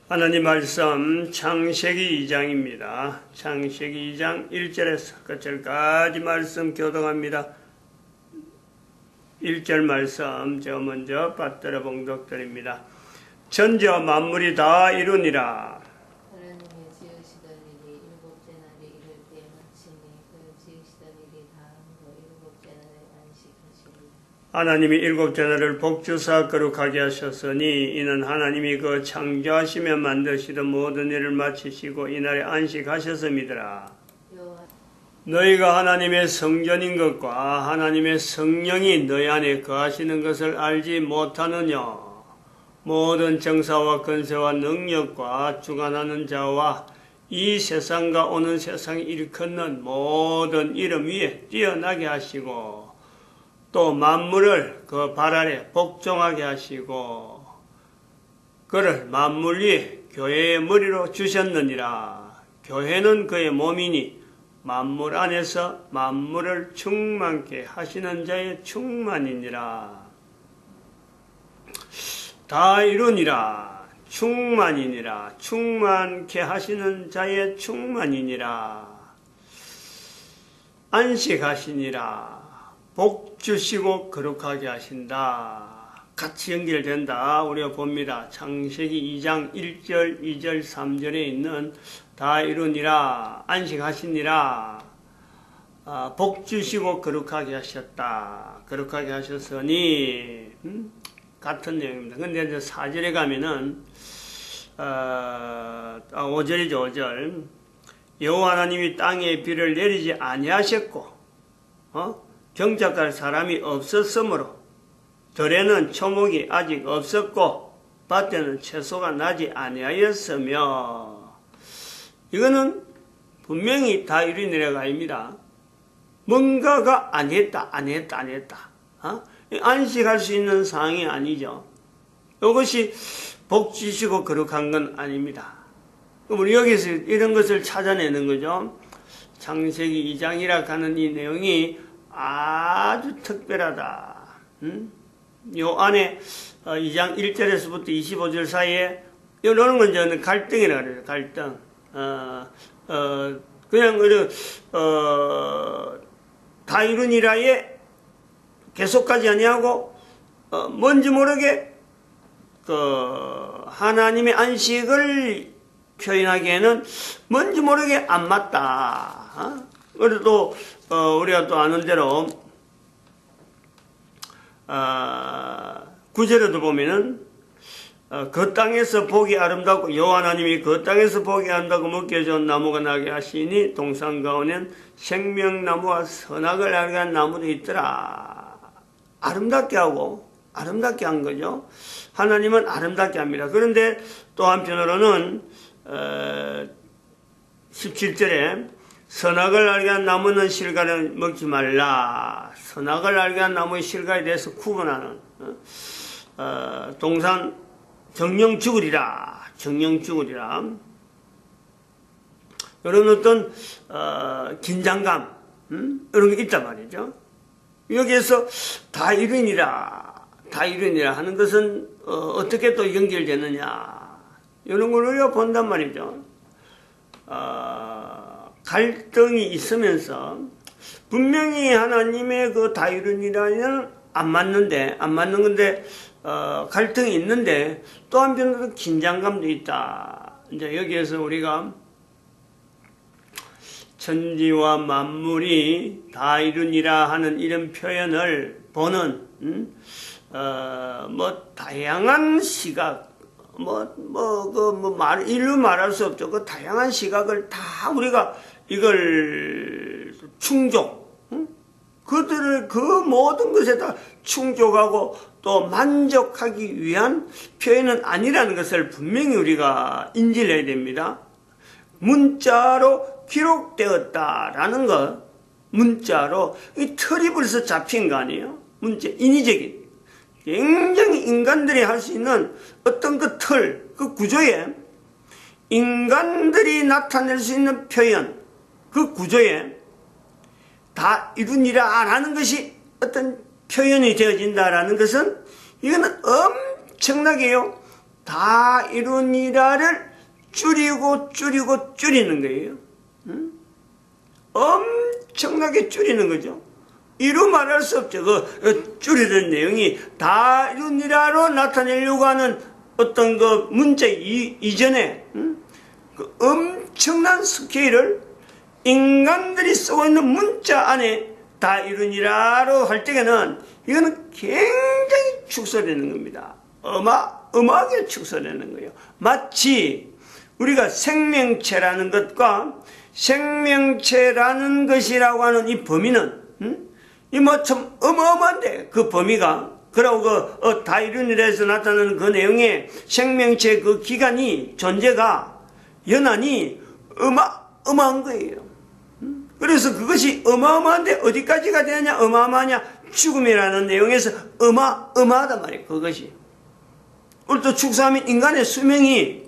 하나님 말씀 창세기 2장입니다. 창세기 2장 1절에서 끝절까지 말씀 교독합니다. 1절 말씀 저 먼저 받들어 봉독드립니다. 전저 만물이 다 이루니라. 하나님이 지으시던 일이 일곱째 날이 이를 때에 마치니 그 지으시던 일이 다함으로 일곱째 날에 안식하시리라. 하나님이 일곱째 날을 복주사 거룩하게 하셨으니 이는 하나님이 그 창조하시며 만드시던 모든 일을 마치시고 이날에 안식하셨음이더라. 너희가 하나님의 성전인 것과 하나님의 성령이 너희 안에 거하시는 것을 알지 못하느냐. 모든 정사와 권세와 능력과 주관하는 자와 이 세상과 오는 세상에 일컫는 모든 이름 위에 뛰어나게 하시고 또 만물을 그 발 아래 복종하게 하시고 그를 만물 위에 교회의 머리로 주셨느니라. 교회는 그의 몸이니 만물 안에서 만물을 충만케 하시는 자의 충만이니라. 다 이루니라. 충만이니라. 충만케 하시는 자의 충만이니라. 안식하시니라. 복 주시고 거룩하게 하신다. 같이 연결된다. 우리가 봅니다. 창세기 2장 1절, 2절, 3절에 있는 다 이루니라. 안식하시니라. 복 주시고 거룩하게 하셨다. 거룩하게 하셨으니 같은 내용입니다. 근데 이제 4절에 가면은 5절이죠. 5절. 여호와 하나님이 땅에 비를 내리지 아니하셨고 경작할 사람이 없었으므로 들에는 초목이 아직 없었고 밭에는 채소가 나지 아니하였으며. 이거는 분명히 다 이루니라가 아닙니다. 뭔가가 안 했다. 안식할 수 있는 상황이 아니죠. 이것이 복 주시고 거룩한 건 아닙니다. 우리 여기서 이런 것을 찾아내는 거죠. 창세기 2장이라 하는 이 내용이 아주 특별하다. 요 안에 2장 1절에서부터 25절 사이에 이러는 건 저는 갈등이라 그래요. 갈등. 그냥 다 이루니라에 계속까지 아니하고 뭔지 모르게 하나님의 안식을 표현하기에는 뭔지 모르게 안 맞다. 그래도 우리가 또 아는 대로 9절에도 보면은 그 땅에서 보기 아름답고 여호와 하나님이 그 땅에서 보기 아름답고 먹게 좋은 나무가 나게 하시니 동산 가운데는 생명나무와 선악을 알게 한 나무도 있더라. 아름답게 하고 아름답게 한 거죠. 하나님은 아름답게 합니다. 그런데 또 한편으로는 17절에 선악을 알게 한 나무는 실과를 먹지 말라. 선악을 알게 한 나무의 실과에 대해서 구분하는 동산 정령 죽으리라. 이런 어떤 긴장감 이런 게 있단 말이죠. 여기에서 다 이루니라 하는 것은 어떻게 또 연결되느냐 이런 걸 우리가 본단 말이죠. 갈등이 있으면서 분명히 하나님의 그 다 이루니라는 안 맞는 건데 갈등이 있는데 또 한편으로 긴장감도 있다. 이제 여기에서 우리가 천지와 만물이 다 이루니라 하는 이런 표현을 보는 다양한 시각 일로 말할 수 없죠. 그 다양한 시각을 다 우리가 이걸 그들을 그 모든 것에 다 충족하고 또 만족하기 위한 표현은 아니라는 것을 분명히 우리가 인지를 해야 됩니다. 문자로 기록되었다라는 것, 문자로 이 틀이 벌써 잡힌 거 아니에요? 문자, 인위적인. 굉장히 인간들이 할 수 있는 어떤 그 틀, 그 구조에 인간들이 나타낼 수 있는 표현, 그 구조에 다 이루니라 라는 것이 어떤 표현이 되어진다라는 것은 이거는 엄청나게요. 다 이루니라를 줄이는 거예요. 엄청나게 줄이는 거죠. 이루 말할 수 없죠. 그 줄이는 내용이 다 이루니라로 나타내려고 하는 어떤 그 문자 이전에 그 엄청난 스케일을 인간들이 쓰고 있는 문자 안에 다 이루니라로 할 때에는 이거는 굉장히 축소되는 겁니다. 어마어마하게 축소되는 거예요. 마치 우리가 생명체라는 것과 생명체라는 것이라고 하는 이 범위는 이 뭐 참 어마어마한데 그 범위가 그러고 그 다이루니라에서 나타나는 그 내용의 생명체 그 기간이 존재가 연한이 어마어마한 거예요. 그래서 그것이 어마어마한데 어디까지가 되느냐 어마어마하냐 죽음이라는 내용에서 어마어마하단 말이에요. 그것이 오늘 또 축소하면 인간의 수명이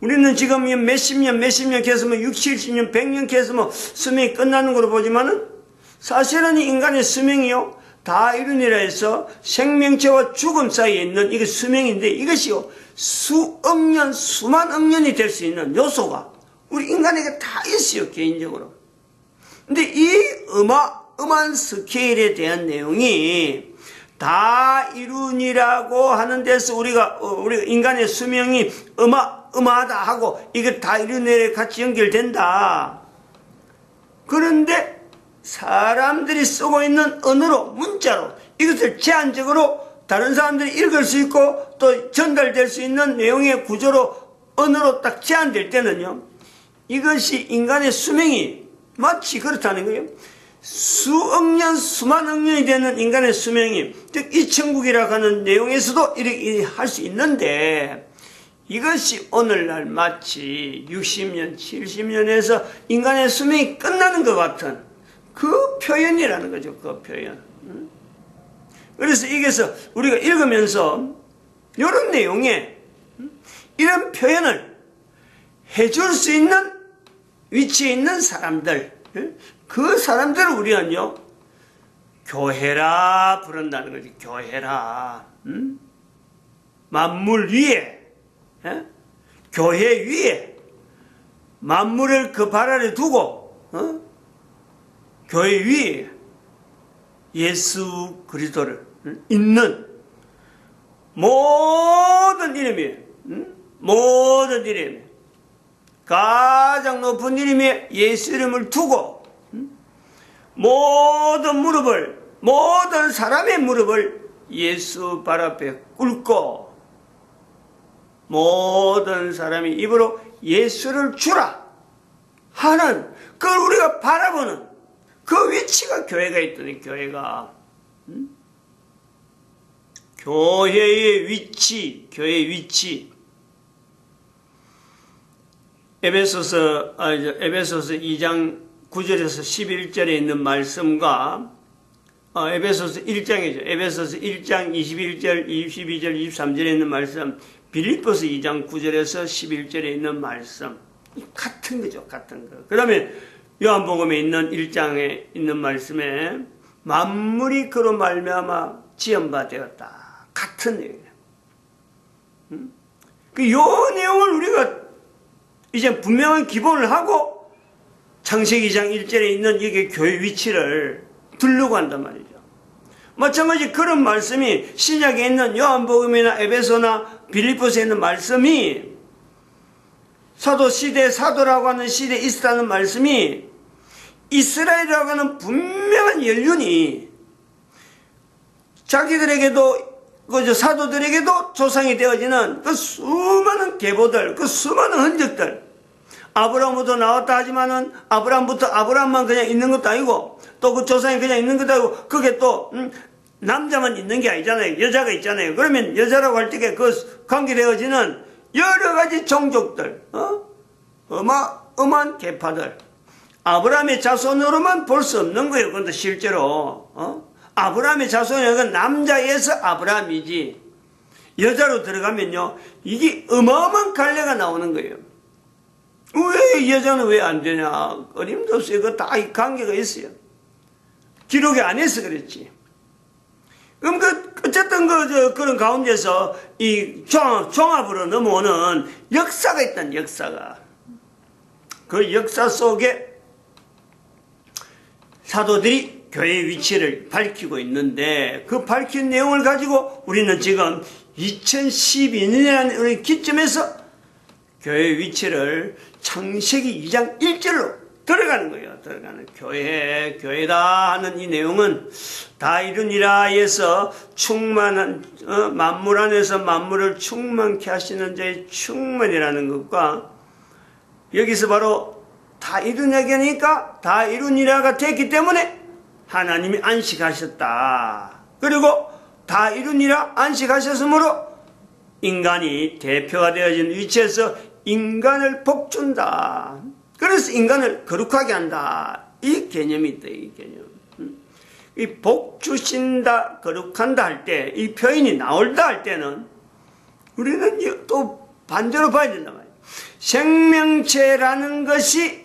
우리는 지금 몇십 년 계속 뭐 60, 70년, 100년 계속 뭐 수명이 끝나는 걸로 보지만은 사실은 인간의 수명이요 다 이루니라 해서 생명체와 죽음 사이에 있는 이게 수명인데 이것이요 수억 년, 수만억 년이 될 수 있는 요소가 우리 인간에게 다 있어요 개인적으로. 근데 이 어마어마한 스케일에 대한 내용이 다 이루니라고 하는 데서 우리가 인간의 수명이 어마하다 하고 이게 다 이루니라에 같이 연결된다. 그런데 사람들이 쓰고 있는 언어로 문자로 이것을 제한적으로 다른 사람들이 읽을 수 있고 또 전달될 수 있는 내용의 구조로 언어로 딱 제한될 때는요 이것이 인간의 수명이 마치 그렇다는 거예요. 수억 년, 수만억 년이 되는 인간의 수명이 즉 이 천국이라고 하는 내용에서도 이렇게 할 수 있는데 이것이 오늘날 마치 60년, 70년에서 인간의 수명이 끝나는 것 같은 그 표현이라는 거죠. 그 표현. 그래서 이게서 우리가 읽으면서 이런 내용에 이런 표현을 해줄 수 있는 위치에 있는 사람들 그 사람들을 우리는요 교회라 부른다는 거지. 교회라 만물 위에 교회 위에 만물을 그 발 아래 두고 교회 위에 예수 그리스도를 있는 모든 이름이 모든 이름이 가장 높은 이름에 예수 이름을 두고 모든 무릎을 모든 사람의 무릎을 예수 발 앞에 꿇고 모든 사람이 입으로 예수를 주라 하는 그걸 우리가 바라보는 그 위치가 교회가 있더니 교회가 교회의 위치 교회의 위치 에베소서 2장 9절에서 11절에 있는 말씀과 에베소서 1장이죠. 에베소서 1장 21절, 22절, 23절에 있는 말씀, 빌립보서 2장 9절에서 11절에 있는 말씀 같은 거죠. 같은 거. 그러면 요한복음에 있는 1장에 있는 말씀에 만물이 그로 말미암아 지음바 되었다. 같은 내용이에요. 요 내용을 우리가 이제 분명한 기본을 하고 창세기 2장 1절에 있는 이게 교회 위치를 두려고 한단 말이죠. 마찬가지 그런 말씀이 신약에 있는 요한복음이나 에베소나 빌립보서에 있는 말씀이 사도 시대 사도라고 하는 시대에 있었다는 말씀이 이스라엘이라고 하는 분명한 연륜이 자기들에게도 그 사도들에게도 조상이 되어지는 그 수많은 계보들, 그 수많은 흔적들. 아브라함부터 나왔다 하지만은 아브라함부터 아브라함만 그냥 있는 것도 아니고 또 그 조상이 그냥 있는 것도 아니고 그게 또 남자만 있는 게 아니잖아요. 여자가 있잖아요. 그러면 여자라고 할 때 그 관계되어지는 여러 가지 종족들, 어마어마한 계파들. 아브라함의 자손으로만 볼 수 없는 거예요. 그런데 실제로 아브라함의 자손은 남자에서 아브라함이지 여자로 들어가면요 이게 어마어마한 갈래가 나오는 거예요. 왜 여자는 왜 안 되냐? 어림도 없어요. 그 다 관계가 있어요. 기록이 안 해서 그랬지. 그럼 어쨌든 그런 가운데서 이 종합으로 넘어오는 역사가 있다는 역사가. 그 역사 속에 사도들이 교회의 위치를 밝히고 있는데 그 밝힌 내용을 가지고 우리는 지금 2012년이라는 우리 기점에서 교회의 위치를 창세기 2장 1절로 들어가는 거예요. 들어가는 교회다 하는 이 내용은 다 이루니라에서 충만한 만물 안에서 만물을 충만케 하시는 자의 충만이라는 것과 여기서 바로 다 이루냐니까 다 이루니라가 됐기 때문에 하나님이 안식하셨다. 그리고 다 이루니라 안식하셨으므로 인간이 대표가 되어진 위치에서 인간을 복준다. 그래서 인간을 거룩하게 한다. 이 개념이 있다. 이 개념. 이 복주신다, 거룩한다 할 때, 이 표현이 나올다 할 때는 우리는 또 반대로 봐야 된단 말이에요. 생명체라는 것이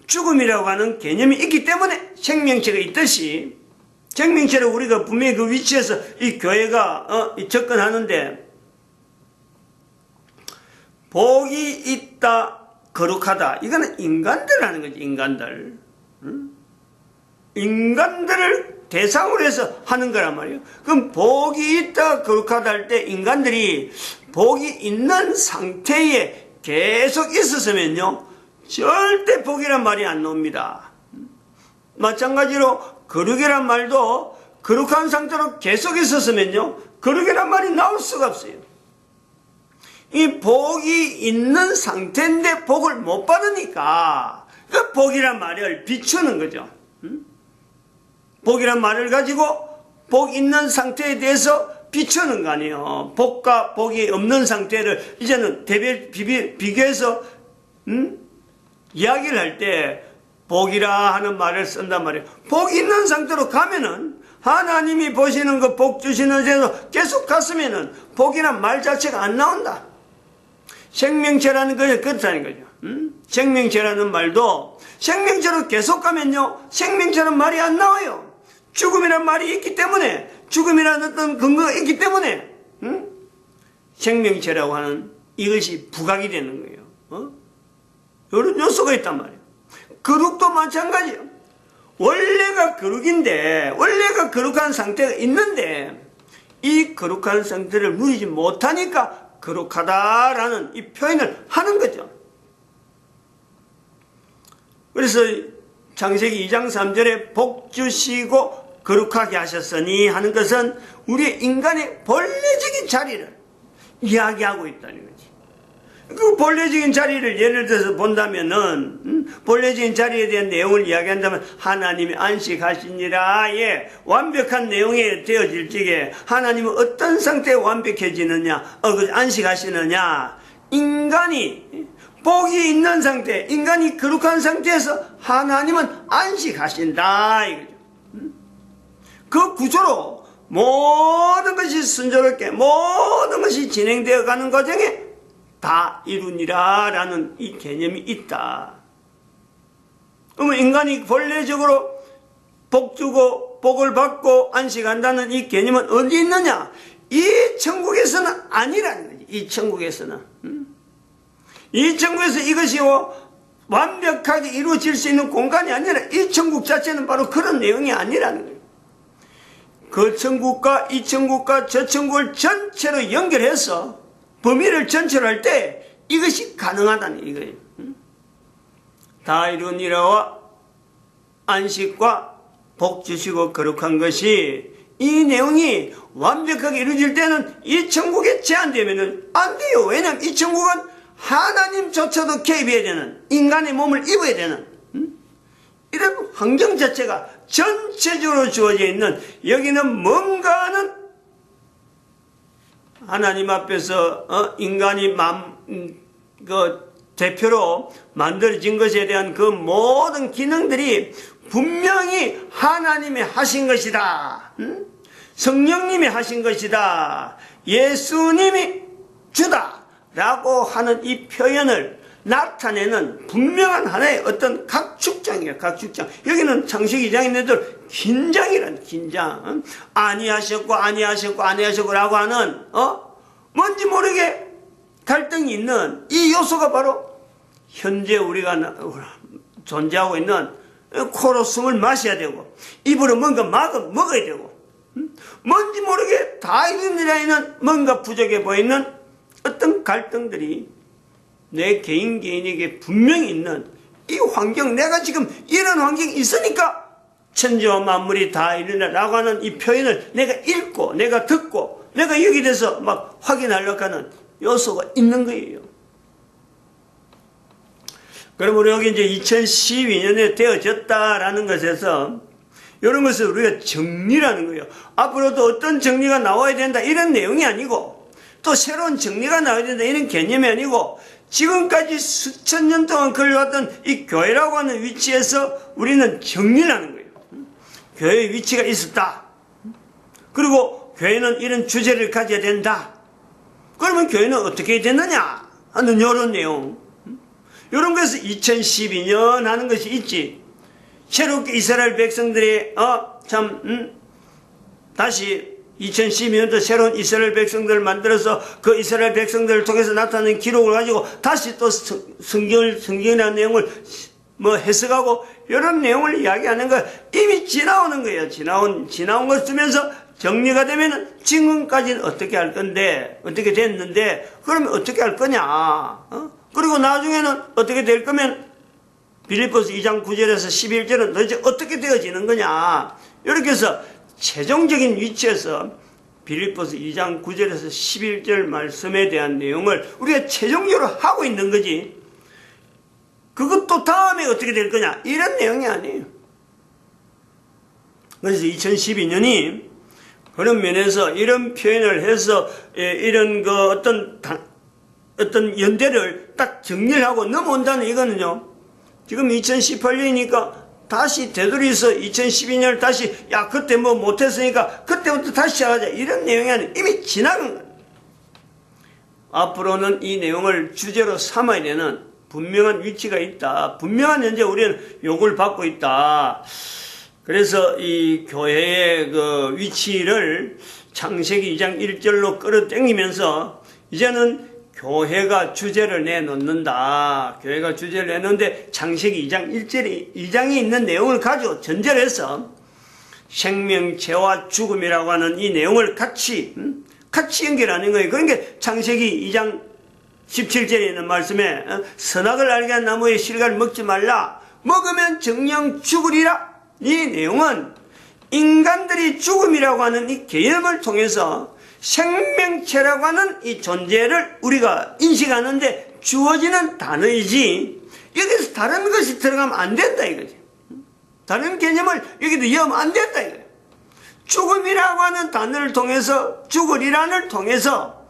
죽음이라고 하는 개념이 있기 때문에 생명체가 있듯이 생명체를 우리가 분명히 그 위치에서 이 교회가 접근하는데 복이 있다, 거룩하다. 이거는 인간들 하는 거지, 인간들. 인간들을 대상으로 해서 하는 거란 말이에요. 그럼 복이 있다, 거룩하다 할 때 인간들이 복이 있는 상태에 계속 있었으면요, 절대 복이란 말이 안 나옵니다. 마찬가지로 거룩이란 말도 거룩한 상태로 계속 있었으면요, 거룩이란 말이 나올 수가 없어요. 이 복이 있는 상태인데 복을 못 받으니까 그 복이란 말을 비추는 거죠. 복이란 말을 가지고 복 있는 상태에 대해서 비추는 거 아니에요. 복과 복이 없는 상태를 이제는 비교해서 이야기를 할 때 복이라 하는 말을 쓴단 말이에요. 복 있는 상태로 가면은 하나님이 보시는 거 복 주시는 데서 계속 갔으면은 복이란 말 자체가 안 나온다. 생명체라는 것이 그렇다는 거죠. 생명체라는 말도 생명체로 계속 가면요, 생명체라는 말이 안 나와요. 죽음이라는 말이 있기 때문에, 죽음이라는 어떤 근거가 있기 때문에 생명체라고 하는 이것이 부각이 되는 거예요. 이런 요소가 있단 말이에요. 거룩도 마찬가지예요. 원래가 거룩인데, 원래가 거룩한 상태가 있는데 이 거룩한 상태를 누리지 못하니까 거룩하다라는 이 표현을 하는 거죠. 그래서 창세기 2장 3절에 복 주시고 거룩하게 하셨으니 하는 것은 우리의 인간의 본래적인 자리를 이야기하고 있다는 거지. 그 본래적인 자리를 예를 들어서 본다면은, 본래적인 자리에 대한 내용을 이야기한다면 하나님이 안식하시니라의 완벽한 내용이 되어질 적에 하나님은 어떤 상태에 완벽해지느냐, 안식하시느냐, 인간이 복이 있는 상태, 인간이 거룩한 상태에서 하나님은 안식하신다 이거죠. 그 구조로 모든 것이 순조롭게 모든 것이 진행되어 가는 과정에 다 이루니라 라는 이 개념이 있다. 그러면 인간이 본래적으로 복 주고 복을 받고 안식한다는 이 개념은 어디 있느냐? 이 천국에서는 아니라는 거지. 이 천국에서는. 이 천국에서 이것이 완벽하게 이루어질 수 있는 공간이 아니라 이 천국 자체는 바로 그런 내용이 아니라는 거예요. 그 천국과 이 천국과 저 천국을 전체로 연결해서 범위를 전체로 할 때 이것이 가능하다는 이거예요. 다 이루니라와 안식과 복 주시고 거룩한 것이 이 내용이 완벽하게 이루어질 때는 이 천국에 제한되면 안 돼요. 왜냐하면 이 천국은 하나님조차도 개입해야 되는, 인간의 몸을 입어야 되는 이런 환경 자체가 전체적으로 주어져 있는, 여기는 뭔가는 하나님 앞에서 인간이 대표로 만들어진 것에 대한 그 모든 기능들이 분명히 하나님이 하신 것이다. 성령님이 하신 것이다. 예수님이 주다. 라고 하는 이 표현을 나타내는 분명한 하나의 어떤 각축장이에요. 각축장. 여기는 창세기 2장인데도 긴장이란 긴장. 아니하셨고 라고 하는 뭔지 모르게 갈등이 있는 이 요소가 바로 현재 우리가 존재하고 있는 코로 숨을 마셔야 되고 입으로 뭔가 먹어야 되고 뭔지 모르게 다 이루느라는 뭔가 부족해 보이는 어떤 갈등들이 내 개인에게 분명히 있는 이 환경, 내가 지금 이런 환경이 있으니까 천지와 만물이 다 이루느라고 하는 이 표현을 내가 읽고 내가 듣고 내가 여기 대해서 막 확인하려고 하는 요소가 있는 거예요. 그럼 우리 여기 이제 2012년에 되어졌다라는 것에서 이런 것을 우리가 정리라는 거예요. 앞으로도 어떤 정리가 나와야 된다 이런 내용이 아니고 또 새로운 정리가 나와야 된다 이런 개념이 아니고 지금까지 수천 년 동안 걸려왔던 이 교회라고 하는 위치에서 우리는 정리를 하는 거예요. 교회의 위치가 있었다. 그리고 교회는 이런 주제를 가져야 된다. 그러면 교회는 어떻게 됐느냐 하는 이런 내용. 이런 것에서 2012년 하는 것이 있지. 새롭게 이스라엘 백성들이 다시 2012년도 새로운 이스라엘 백성들을 만들어서 그 이스라엘 백성들을 통해서 나타나는 기록을 가지고 다시 또 성경이라는 내용을 해석하고 이런 내용을 이야기하는 거 이미 지나오는 거예요. 지나온 걸 쓰면서 정리가 되면 지금까지는 어떻게 할 건데 어떻게 됐는데 그러면 어떻게 할 거냐. 그리고 나중에는 어떻게 될 거면 빌립보서 2장 9절에서 11절은 도대체 어떻게 되어지는 거냐. 이렇게 해서 최종적인 위치에서 빌립보서 2장 9절에서 11절 말씀에 대한 내용을 우리가 최종적으로 하고 있는 거지. 그것도 다음에 어떻게 될 거냐 이런 내용이 아니에요. 그래서 2012년이 그런 면에서 이런 표현을 해서 이런 어떤 연대를 딱 정리를 하고 넘어온다는 이거는요. 지금 2018년이니까 다시 되돌이서 2012년을 다시 그때 못했으니까 그때부터 다시 시작하자 이런 내용이 아니라 이미 지나간 거예요. 앞으로는 이 내용을 주제로 삼아야 되는 분명한 위치가 있다. 분명한 현재 우리는 요구를 받고 있다. 그래서 이 교회의 그 위치를 창세기 2장 1절로 끌어당기면서 이제는 교회가 주제를 내놓는다. 교회가 주제를 내놓는데 창세기 2장 2장에 있는 내용을 가지고 전제를 해서 생명체와 죽음이라고 하는 이 내용을 같이 연결하는 거예요. 그러니까 창세기 2장 17절에 있는 말씀에 선악을 알게 한 나무의 실과를 먹지 말라. 먹으면 정녕 죽으리라. 이 내용은 인간들이 죽음이라고 하는 이 개념을 통해서 생명체라고 하는 이 존재를 우리가 인식하는데 주어지는 단어이지 여기서 다른 것이 들어가면 안 된다 이거지. 다른 개념을 여기도 넣으면 안 된다 이거예요. 죽음이라고 하는 단어를 통해서 죽으리란을 통해서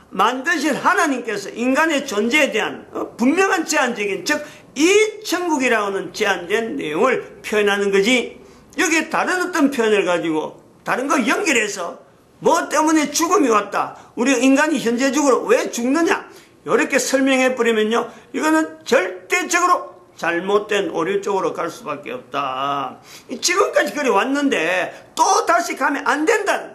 만드신 하나님께서 인간의 존재에 대한 분명한 제한적인 즉 이 천국이라고 하는 제한된 내용을 표현하는 거지 여기에 다른 어떤 표현을 가지고 다른 거 연결해서 뭐 때문에 죽음이 왔다. 우리 인간이 현재적으로 왜 죽느냐. 이렇게 설명해 버리면요. 이거는 절대적으로 잘못된 오류 쪽으로 갈 수밖에 없다. 지금까지 그리 왔는데 또 다시 가면 안 된다.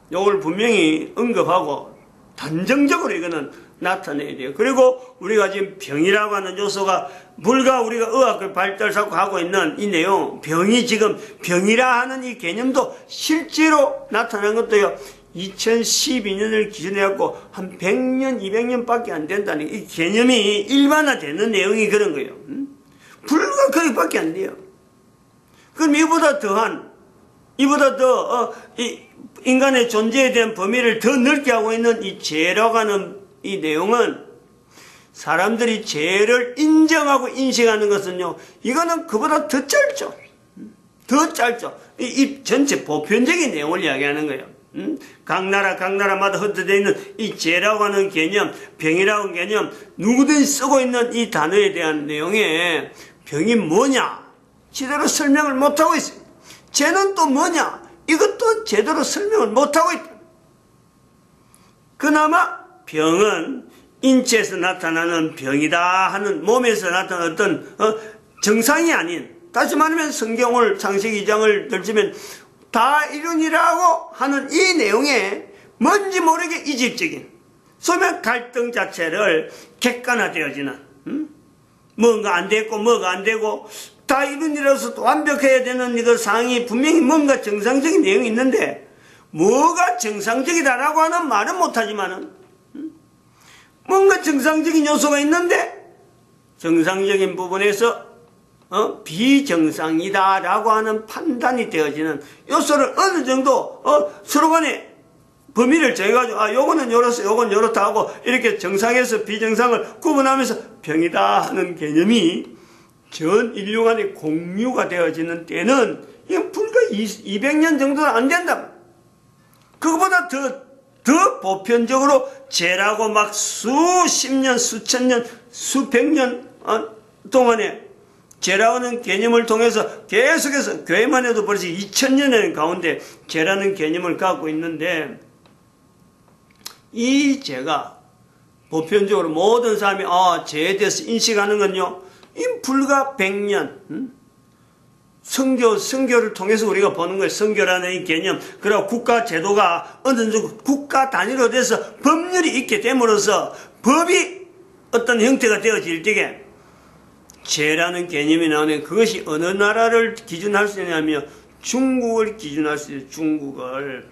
이걸 분명히 언급하고 단정적으로 이거는 나타내야 돼요. 그리고 우리가 지금 병이라고 하는 요소가 물과 우리가 의학을 발달하고 하고 있는 이 내용, 병이 지금 병이라 하는 이 개념도 실제로 나타난 것도요. 2012년을 기준해갖고 한 100년, 200년밖에 안 된다는 이 개념이 일반화되는 내용이 그런 거예요. 불과 거기밖에 안 돼요. 그럼 이보다 더 인간의 존재에 대한 범위를 더 넓게 하고 있는 이 죄라고 하는 이 내용은 사람들이 죄를 인정하고 인식하는 것은요, 이거는 그보다 더 짧죠. 더 짧죠. 이 전체 보편적인 내용을 이야기하는 거예요. 각 나라마다 흩어져 있는 이 죄라고 하는 개념, 병이라고 하는 개념, 누구든지 쓰고 있는 이 단어에 대한 내용에 병이 뭐냐? 제대로 설명을 못하고 있어요. 죄는 또 뭐냐? 이것도 제대로 설명을 못하고 있다. 그나마 병은 인체에서 나타나는 병이다 하는 몸에서 나타나는 어떤 정상이 아닌, 다시 말하면 성경을 창세기 2장을 들지면 다 이루니라고 하는 이 내용에 뭔지 모르게 이질적인 소면 갈등 자체를 객관화되어지는 뭔가 안 됐고 뭐가 안 되고 다 이루니라서 완벽해야 되는 이거 상황이 분명히 뭔가 정상적인 내용이 있는데 뭐가 정상적이다라고 하는 말은 못하지만은 뭔가 정상적인 요소가 있는데 정상적인 부분에서 비정상이다라고 하는 판단이 되어지는 요소를 어느 정도 서로 간에 범위를 정해가지고 요거는 요렇소 요건 요렇다 하고 이렇게 정상에서 비정상을 구분하면서 병이다 하는 개념이 전 인류 간에 공유가 되어지는 때는 이건 불과 200년 정도는 안 된다. 그거보다 더 보편적으로 죄라고 막 수십 년, 수천 년, 수백 년 동안에 죄라는 개념을 통해서 계속해서 교회만 해도 벌써 2000년의 가운데 죄라는 개념을 갖고 있는데 이 죄가 보편적으로 모든 사람이 죄에 대해서 인식하는 건요, 이 불과 100년 선교를 통해서 우리가 보는 거예요. 선교라는 이 개념. 그리고 국가 제도가 어느 정도 국가 단위로 돼서 법률이 있게 됨으로써 법이 어떤 형태가 되어질 때에 죄라는 개념이 나오는 그것이 어느 나라를 기준할 수 있냐면 중국을 기준할 수 있어요. 중국을.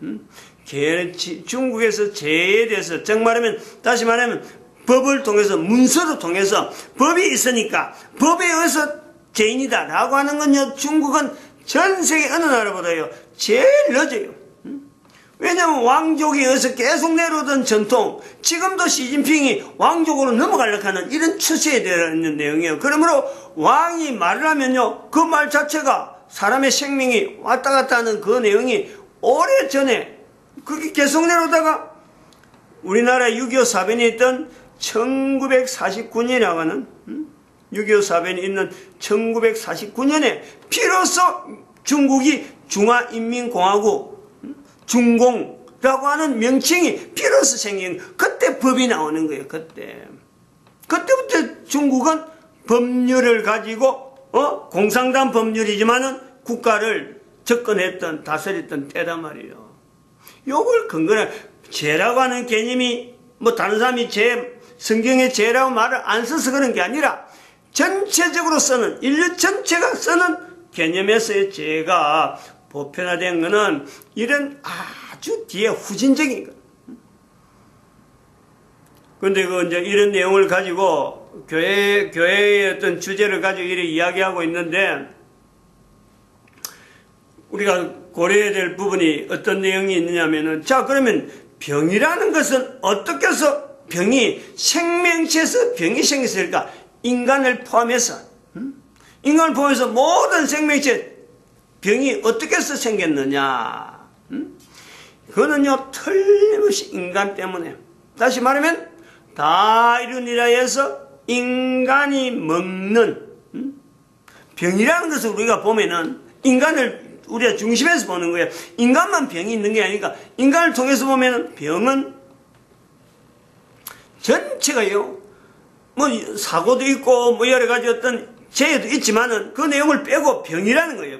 중국에서 죄에 대해서 정말하면 다시 말하면 법을 통해서 문서를 통해서 법이 있으니까 법에 의해서 죄인이다 라고 하는 건요, 중국은 전 세계 어느 나라보다요 제일 늦어요. 왜냐하면 왕족에 의해서 계속 내려오던 전통, 지금도 시진핑이 왕족으로 넘어가려고 하는 이런 추세에 되어 있는 내용이에요. 그러므로 왕이 말을 하면요, 그 말 자체가 사람의 생명이 왔다 갔다 하는 그 내용이 오래전에 그게 계속 내려오다가 우리나라 6.25 사변이 있던 1949년이라고 하는 6.25 사변이 있는 1949년에 비로소 중국이 중화인민공화국 중공라고 하는 명칭이 비로소 생긴 그때 법이 나오는 거예요. 그때부터 중국은 법률을 가지고 공산당 법률이지만은 국가를 접근했던 다스렸던 때란 말이에요. 요걸 근거로 죄라고 하는 개념이 뭐 다른 사람이 성경의 죄라고 말을 안 써서 그런 게 아니라 전체적으로 쓰는 인류 전체가 쓰는 개념에서의 죄가 보편화된 것은 이런 아주 뒤에 후진적인 것. 그런데 이제 이런 내용을 가지고 교회의 어떤 주제를 가지고 이렇게 이야기하고 있는데 우리가 고려해야 될 부분이 어떤 내용이 있느냐면은 자 그러면 병이라는 것은 어떻게 해서 병이 생명체에서 병이 생겼을까? 인간을 포함해서 모든 생명체 병이 어떻게 해서 생겼느냐? 그거는요 틀림없이 인간 때문에. 다시 말하면 다 이루니라에서 인간이 먹는 병이라는 것을 우리가 보면은 인간을 우리가 중심에서 보는 거예요. 인간만 병이 있는 게 아니니까 인간을 통해서 보면은 병은 전체가요. 뭐 사고도 있고 뭐 여러 가지 어떤 재해도 있지만은 그 내용을 빼고 병이라는 거예요.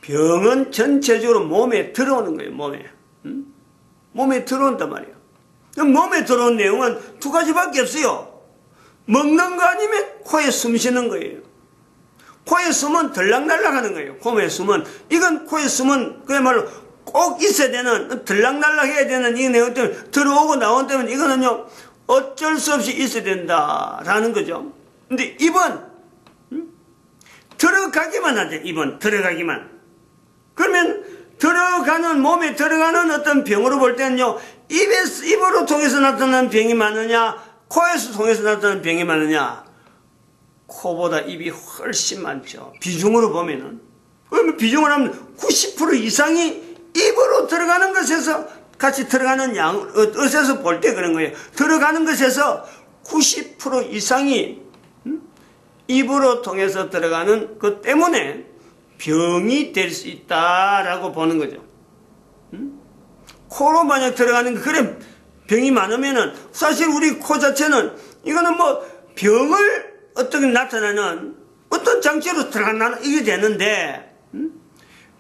병은 전체적으로 몸에 들어오는 거예요. 몸에 들어온단 말이에요. 몸에 들어온 내용은 두 가지밖에 없어요. 먹는 거 아니면 코에 숨 쉬는 거예요. 코에 숨은 들락날락 하는 거예요. 코에 숨은. 이건 코에 숨은 그야말로 꼭 있어야 되는, 들락날락 해야 되는 이 내용 때문에 들어오고 나온 때문에 이거는요, 어쩔 수 없이 있어야 된다라는 거죠. 근데 입은, 들어가기만 하죠. 입은 들어가기만. 그러면 몸에 들어가는 어떤 병으로 볼 때는요, 입으로 통해서 나타나는 병이 많으냐, 코에서 통해서 나타나는 병이 많으냐, 코보다 입이 훨씬 많죠. 비중으로 보면은. 그러면 비중을 하면 90% 이상이 입으로 들어가는 것에서 같이 들어가는 의에서 볼 때 그런 거예요. 들어가는 것에서 90% 이상이 입으로 통해서 들어가는 것 때문에 병이 될 수 있다라고 보는 거죠. 코로 만약 들어가는 거, 그래 병이 많으면은 사실 우리 코 자체는 이거는 뭐 병을 어떻게 나타나는 어떤 장치로 드러나는 이게 되는데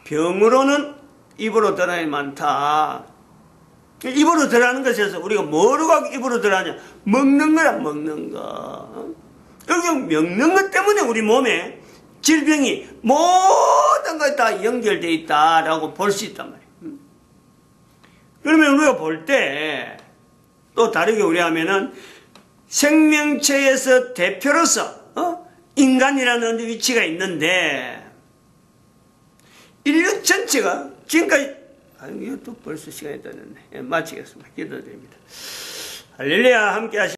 병으로는 입으로 들어가는 게 많다. 입으로 들어가는 것에서 우리가 뭐로 가고 입으로 들어가냐? 먹는 거야, 먹는 거. 결국 먹는 것 때문에 우리 몸에 질병이 모든 것 다 연결되어 있다라고 볼 수 있단 말이에요. 그러면 우리가 볼 때 또 다르게 우리 하면은 생명체에서 대표로서 인간이라는 위치가 있는데 인류 전체가 지금까지 이거 또 벌써 시간이 됐는데 마치겠습니다. 기도드립니다. 할렐루야 함께 하시